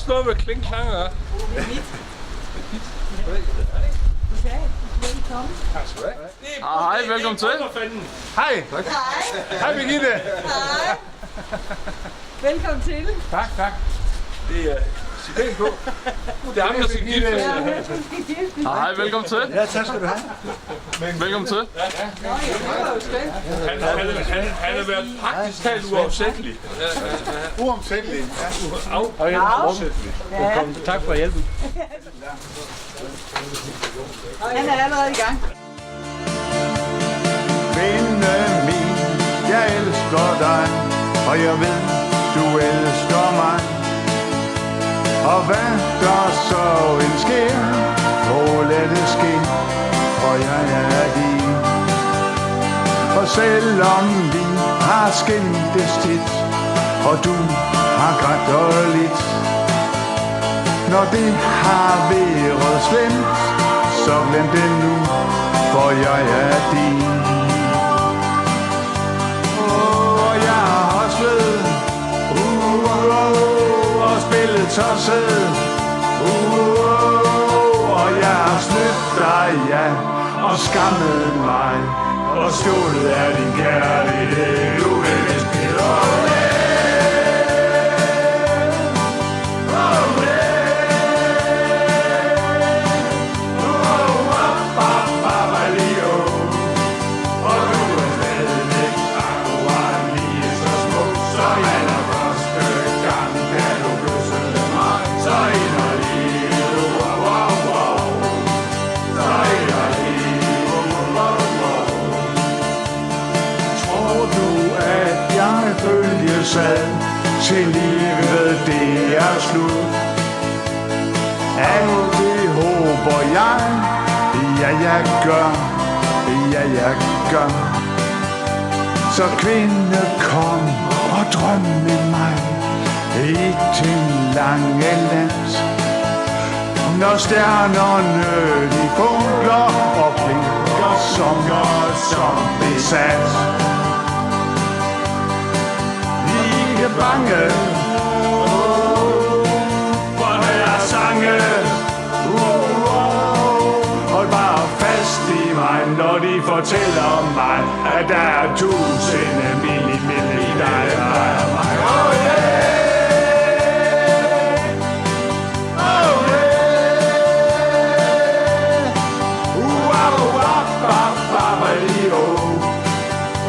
også noget med kling-klang, ja. Velkommen. Tak skal du have. Hej, velkommen til. Hej. Hej, Birgitte. Hej. Velkommen til. Tak. Det er Sibel på. Det er ham, der skal give det. Hej, velkommen til. Ja, tak skal du have. Velkommen til. Han har været praktisk talt uafsættelig. Uomsættelig. Velkommen. Tak for hjælpen. Han er allerede i gang. Vinde min, jeg elsker dig, og jeg ved, du elsker mig. Og hvad der så end sker, lad det ske, for jeg er din. Og selvom vi har skændtes tit, og du har grædt og lidt, når det har været slemt, så glem det nu, for jeg er din. Og jeg har hostlet, og spillet tosset, og jeg har snydt dig, ja, og skammet mig, og stjålet af din kærlighed, du vil vist blive til livet, det er slut. Alt det håber jeg, ja jeg gør. Så kvinde, kom og drøm med mig i din lange land. Når stjernerne de funkler og blinker som besat. Bange, for når jeg sange, hold bare fast i mig, når de fortæller mig, at der er tusinde millimeter af mig. Oh yeah! Oh yeah!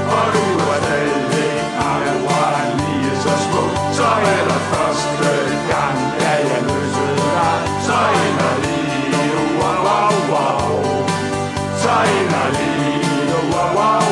Og du er stadig akkurat lige så smuk. Så allerførste gang, da jeg løsede dig, så inderlig, wow, wow, wow. Så inderlig, wow, wow.